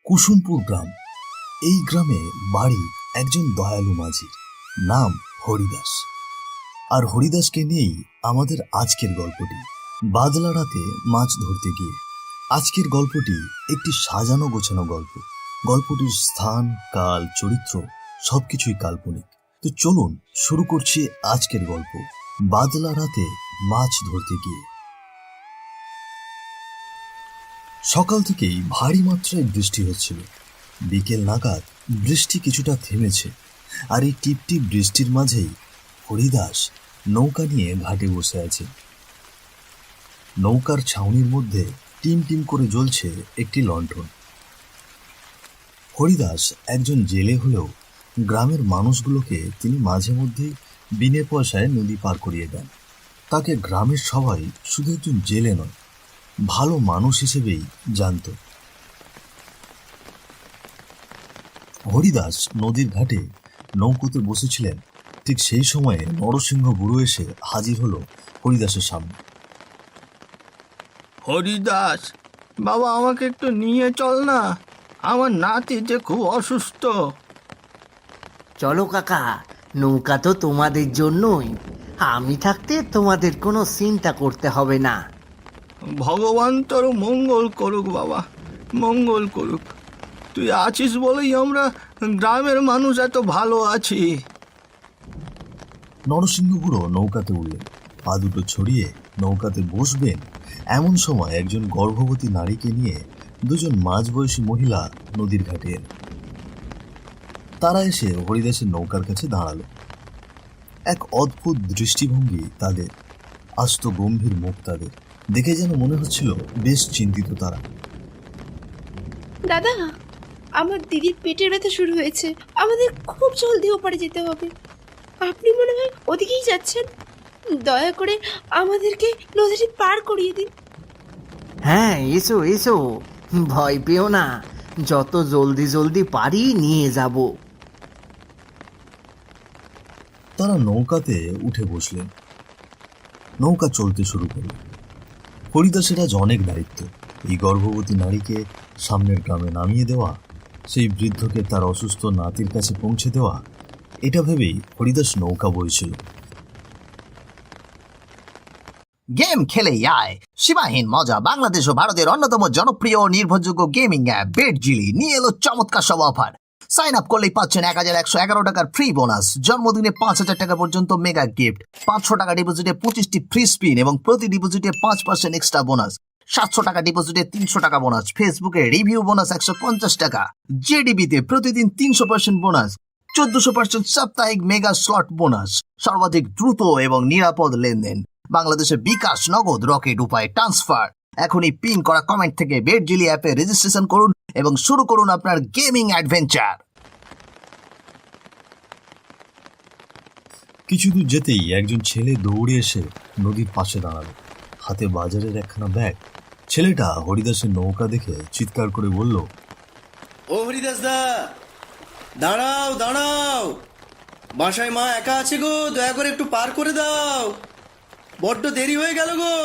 কুসুমপুর গ্রাম। এই গ্রামে বাড়ি একজন দয়ালু মাঝির, নাম হরিদাস। আর হরিদাসকে নিয়েই আমাদের আজকের গল্পটি, বাদলা রাতে মাছ ধরতে গিয়ে। আজকের গল্পটি একটি সাজানো গোছানো গল্প। গল্পটির স্থান, কাল, চরিত্র সবকিছুই কাল্পনিক। তো চলুন শুরু করছি আজকের গল্প, বাদলা রাতে মাছ ধরতে গিয়ে। সকাল থেকেই ভারী মাত্রায় বৃষ্টি হচ্ছিল। বিকেল নাগাদ বৃষ্টি কিছুটা থেমেছে, আর এই টিপটিপ বৃষ্টির মাঝেই হরিদাস নৌকা নিয়ে ঘাটে বসে আছে। নৌকার ছাউনির মধ্যে টিম টিম করে জ্বলছে একটি লণ্ঠন। হরিদাস একজন জেলে হলেও গ্রামের মানুষগুলোকে তিনি মাঝে মধ্যেই বিনে পয়সায় নদী পার করিয়ে দেন। তাকে গ্রামের সবাই শুধু একজন জেলে নয়, ভালো মানুষ হিসেবেই জানত। হরিদাস নদীর ঘাটে নৌকোতে বসেছিলেন। ঠিক সেই সময়ে নরসিংহ বুড়ো এসে হাজির হলো হরিদাসের সামনে। হরিদাস বাবা, আমাকে একটু নিয়ে চল না, আমার নাতি যে খুব অসুস্থ। চলো কাকা, নৌকা তো তোমাদের জন্যই। আমি থাকতে তোমাদের কোনো চিন্তা করতে হবে না। ভগবান তোর মঙ্গল করুক বাবা, মঙ্গল করুক। তুই আছিস বলেই আমরা গ্রামের মানুষ এত ভালো আছি। নরসিংহ বুড়ো নৌকাতে উঠলেন, পা দুটো ছড়িয়ে নৌকাতে বসবেন, এমন সময় একজন গর্ভবতী নারীকে নিয়ে দুজন মাঝবয়সী মহিলা নদীর ঘাটে এলেন। তারা এসে হরিদাসের নৌকার কাছে দাঁড়ালো। এক অদ্ভুত দৃষ্টিভঙ্গি তাদের, আস্ত গম্ভীর মুখ তাদের। দেখে যেন মনে হচ্ছিল বেশ চিন্তিত তারা। দাদা, আমার দিদির পেটের ব্যথা শুরু হয়েছে, আমাদের খুব জলদি ওপারে যেতে হবে। আপনি মনে হয় ওদিকেই যাচ্ছেন, দয়া করে আমাদেরকে নদীটি পার করিয়ে দিন। হ্যাঁ, এসো এসো, ভয় পেও না, যত জলদি জলদি পারি নিয়ে যাব। তারা নৌকাতে উঠে বসলেন। নৌকা চলতে শুরু করল। হরিদাসের আজ অনেক দায়িত্ব। এই গর্ভবতী নারীকে সামনের গ্রামে নামিয়ে দেওয়া, সেই বৃদ্ধকে তার অসুস্থ নাতির কাছে পৌঁছে দেওয়া, এটা ভেবেই হরিদাস নৌকা বইছিল। গেম খেলেই আয়, সীমাহীন মজা। বাংলাদেশ ও ভারতের অন্যতম জনপ্রিয় ও নির্ভরযোগ্য গেমিং অ্যাপ বেটজিলি নিয়ে এলো চমৎকার সব অফার। সাইন আপ করলেই পাচ্ছেন 1111 টাকার ফ্রি বোনাস, জন্মদিনে 5000 টাকা পর্যন্ত মেগা গিফট, 500 টাকা ডিপোজিটে 25টি ফ্রি স্পিন এবং প্রতি ডিপোজিটে 5% এক্সট্রা বোনাস, 700 টাকা ডিপোজিটে 300 টাকা বোনাস, ফেসবুকে রিভিউ বোনাস 150 টাকা, জেডিবিতে প্রতিদিন 300% বোনাস, 1400% সাপ্তাহিক মেগা স্লট বোনাস, সর্বাধিক দ্রুত এবং নিরাপদ লেনদেন, বাংলাদেশে বিকাশ, নগদ, রকেট উপায় ট্রান্সফার। এখনই পিন করা কমেন্ট থেকে বেটজিলি অ্যাপে রেজিস্ট্রেশন করুন এবং শুরু করুন আপনার গেমিং অ্যাডভেঞ্চার। কিছু দূর যেতেই একজন ছেলে দৌড়ে এসে নদীর পাশে দাঁড়ালো, হাতে বাজারের একখানা ব্যাগ। ছেলেটা হরিদাসের নৌকা দেখে চিৎকার করে বলল, ও হরিদাস দা, দাঁড়াও দাঁড়াও, বাসায় মা একা আছে গো, দয়া করে একটু পার করে দাও, বড্ড দেরি হয়ে গেল গো।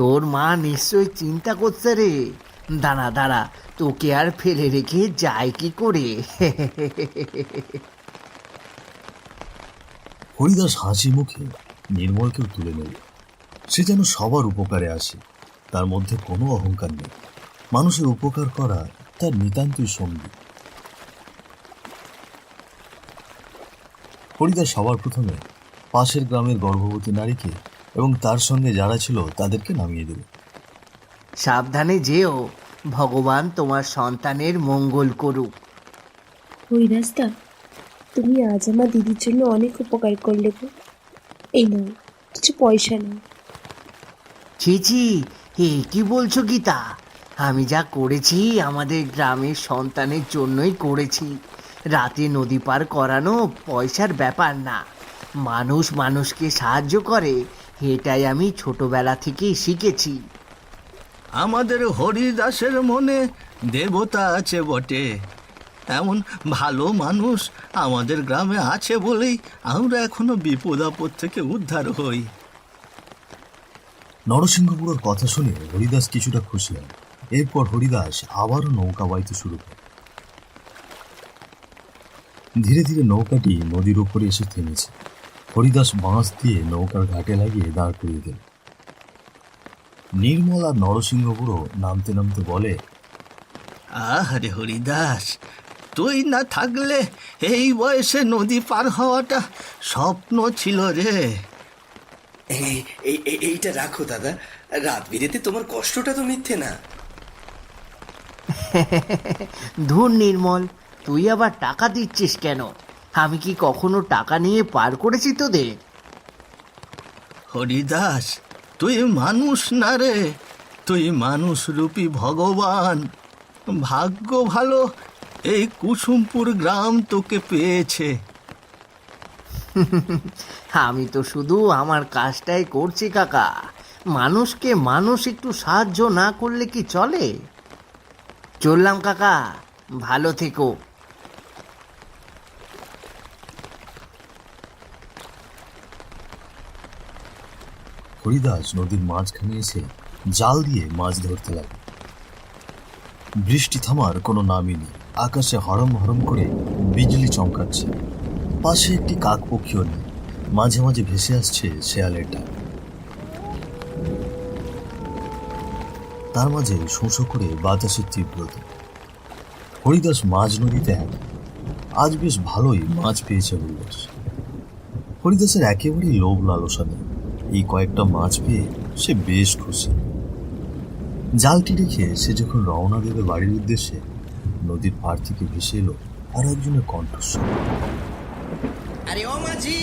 তোর মা নিশ্চয়ই চিন্তা করছে রে, দাঁড়া দাঁড়া, তোকে আর ফেলে রেখে যায় কি করে। হরিদাস হাসি মুখে নির্মলকেও তুলে নিল। সে যেন সবার উপকারে আসে, তার মধ্যে কোনো অহংকার নেই। মানুষের উপকার করা তার নিতান্তই সঙ্গী। হরিদাস সবার প্রথমে পাশের গ্রামের গর্ভবতী নারীকে এবং তার সঙ্গে যারা ছিল তাদেরকে নামিয়ে দিল। সাবধানে যেও, ভগবান তোমার সন্তানের মঙ্গল করুক। হরিদাসদা, তুমি আজ আমার দিদির জন্য অনেক উপকার করলে গো। এই নাও কিছু পয়সা নাও। ছি ছি, এ কি বলছো গীতা? আমি যা করেছি আমাদের গ্রামের সন্তানের জন্যই করেছি। রাতে নদী পার করানো পয়সার ব্যাপার না, মানুষ মানুষকে সাহায্য করে, এটাই আমি ছোটবেলা থেকেই শিখেছি। আমাদের হরিদাসের মনে দেবতা আছে বটে, এমন ভালো মানুষ আমাদের গ্রামে আছে বলেই আমরা এখনো বিপদ আপদ থেকে উদ্ধার হই। নরসিংহ বুড়োর কথা শুনে হরিদাস কিছুটা খুশি হয়। এরপর হরিদাস আবারও নৌকা বাইতে শুরু করে। ধীরে ধীরে নৌকাটি নদীর উপরে এসে থেমেছে। হরিদাস বাঁশ দিয়ে নৌকার ঘাটে লাগিয়ে দাঁড় করিয়ে দিল। নির্মল আর নরসিংহ বুড়ো নামতে নামতে বলে, আরে হরিদাস, তুই না থাকলে এই বয়সে নদী পার হওয়াটা স্বপ্ন ছিল রে। এইটা রাখো দাদা, রাত বিরেতে তোমার কষ্টটা তো মিথ্যে না। ধুর নির্মল, তুই আবার টাকা দিচ্ছিস কেন? আমি কি কখনো টাকা নিয়ে পার করেছি তোদের? হরিদাস, তুই মানুষ না রে, তুই মানুষ রূপী ভগবান। ভাগ্য ভালো এই কুসুমপুর গ্রাম তোকে পেয়েছে। আমি তো শুধু আমার কাজটাই করছি কাকা। মানুষকে মানুষ একটু সাহায্য না করলে কি চলে? চললাম কাকা, ভালো থেকো। হরিদাস নদীর মাঝখানে এসে জাল দিয়ে মাছ ধরতে লাগে। বৃষ্টি থামার কোনো নামই নেই। আকাশে হরম হরম করে বিজলি চমকাচ্ছে। পাশে একটি কাকপক্ষীও নেই। মাঝে মাঝে ভেসে আসছে শেয়ালের ডাক। তার মাঝে শোঁসো করে বাতাসের তীব্রতা। হরিদাস মাঝ নদীতে হাঁটে। আজ বেশ ভালোই মাছ পেয়েছে হরিদাস। হরিদাসের একেবারেই লোভ লালসা নেই। এই কয়েকটা মাছ পেয়ে সে বেশ খুশি। জালটি রেখে সে যখন রওনা দেবে বাড়ির উদ্দেশ্যে, নদীর পাড় থেকে ভেসে এলো আর একজনের কণ্ঠস্বর। আরে ও মাঝি,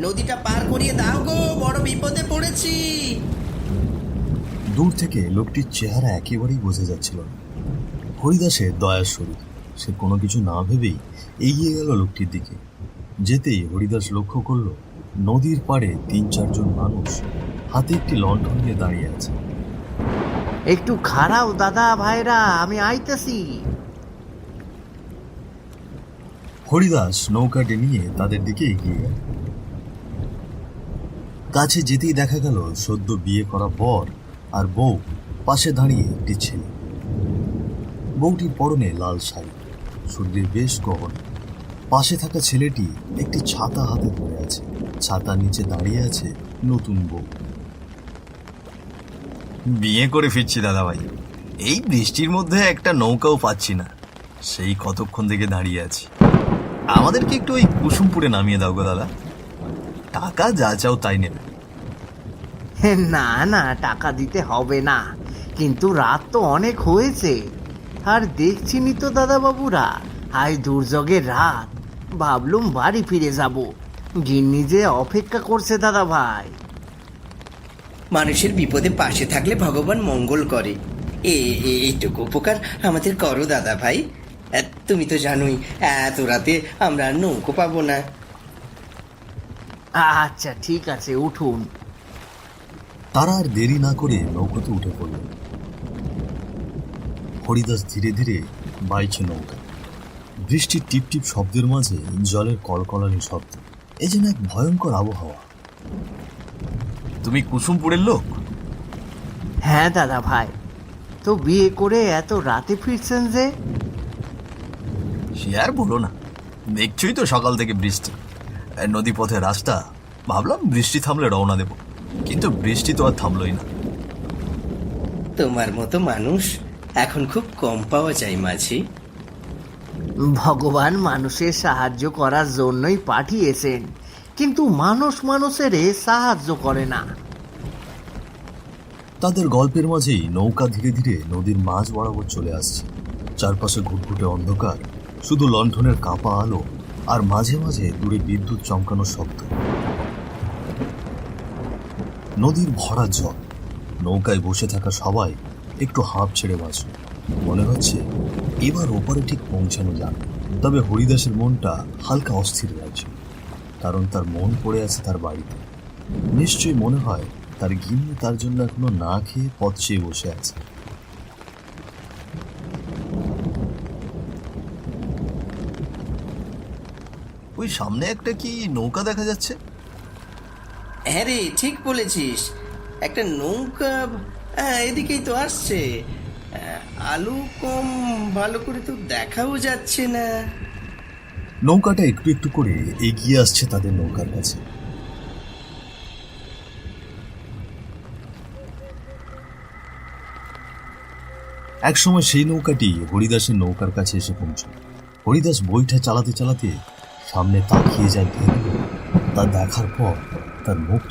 নদীটা পার করিয়ে দাও গো, বড় বিপদে পড়েছি। দূর থেকে লোকটির চেহারা একেবারেই বোঝা যাচ্ছিল না। হরিদাসের দয়ার শরীর। সে কোনো কিছু না ভেবেই এগিয়ে গেল লোকটির দিকে। যেতেই হরিদাস লক্ষ্য করল নদীর পাড়ে ৩-৪ জন মানুষ হাতে একটি লণ্ঠন নিয়ে দাঁড়িয়ে আছে। একটু খাড়াও দাদা ভাইরা, আমি আইতেছি। হরিদাস নৌকাটি নিয়ে তাদের দিকে এগিয়ে গেল। কাছে যেতেই দেখা গেল সদ্য বিয়ে করা বর আর বউ, পাশে দাঁড়িয়ে একটি ছেলে। বউটির পরনে লাল শাড়ি, শরীরে বেশ গহন। পাশে থাকা ছেলেটি একটি ছাতা হাতে ধরে আছে। ছাতার নিচে দাঁড়িয়ে আছে নতুন বউ। বিয়ে করে ফিরছি দাদা ভাই, এই বৃষ্টির মধ্যে একটা নৌকাও পাচ্ছি না, সেই কতক্ষণ থেকে দাঁড়িয়ে আছি। আমাদেরকে একটু ওই কুসুমপুরে নামিয়ে দাও গো দাদা, টাকা যা চাও তাই নেবে। না না, টাকা দিতে হবে না, কিন্তু রাত তো অনেক হয়েছে। আর দেখছিনি তো দাদা বাবুরা, আজ দুর্যোগের রাত। ভাবলুম বাড়ি ফিরে যাব। গিন্নি যে অপেক্ষা করছে দাদা ভাই। মানুষের বিপদে পাশে থাকলে ভগবান মঙ্গল করে। এইটুকু উপকার আমাদের করো দাদা ভাই। তুমি তো জানোই এত রাতে আমরা আর নৌকো পাবো না। আচ্ছা ঠিক আছে, উঠুন। তারা আর দেরি না করে নৌকাতে উঠে পড়ল। হরিদাস ধীরে ধীরে বাইছে নৌকা। বৃষ্টির টিপটিপ শব্দের মাঝে জলের কলকলানি শব্দ। এ যেন এক ভয়ঙ্কর আবহাওয়া। তুমি কুসুমপুরের লোক? হ্যাঁ দাদা ভাই, তো বিয়ে করে এত রাতে ফিরছেন যে? সে আর বলো না, দেখছই তো সকাল থেকে বৃষ্টি, নদী পথে রাস্তা। ভাবলাম বৃষ্টি থামলে রওনা দেব, কিন্তু বৃষ্টি তো আর থামলই না। তোমার মতো মানুষ এখন খুব কম পাওয়া যায় মাঝি। ভগবান মানুষের সাহায্য করার জন্যই পাঠিয়েছেন, কিন্তু মানুষ মানুষের সাহায্য করে না। তাদের গল্পের মাঝেই নৌকা ধীরে ধীরে নদীর মাঝ বরাবর চলে আসছে। চারপাশে ঘুটঘুটে অন্ধকার, শুধু লণ্ঠনের কাঁপা আলো আর মাঝে মাঝে দূরে বিদ্যুৎ চমকানোর শব্দ। নদীর ভরা জল। নৌকায় বসে থাকা সবাই একটু হাঁপ ছেড়ে বাঁচল। মনে হচ্ছে এবার ওপারে ঠিক পৌঁছানো যাবে। তবে হরিদাসের মনটা হালকা অস্থির লাগছে, কারণ তার মন পড়ে আছে তার বাড়িতে। নিশ্চয়ই মনে হয় তার গিন্নি তার জন্য এখনো না খেয়ে পথ চেয়ে বসে আছে। ওই সামনে একটা কি নৌকা দেখা যাচ্ছে? হ্যাঁ রে, ঠিক বলেছিস, একটা নৌকা এদিকেই তো আসছে। আলু কম, ভালো করে তো দেখাও যাচ্ছে না। নৌকাটা একটু একটু করে এগিয়ে আসছে তাদের নৌকার কাছে। একসময় সেই নৌকাটি হরিদাসের নৌকার কাছে এসে পৌঁছল। হরিদাস বইটা চালাতে চালাতে সামনে তাকিয়ে যা দেখল তা দেখার পর তার মুখ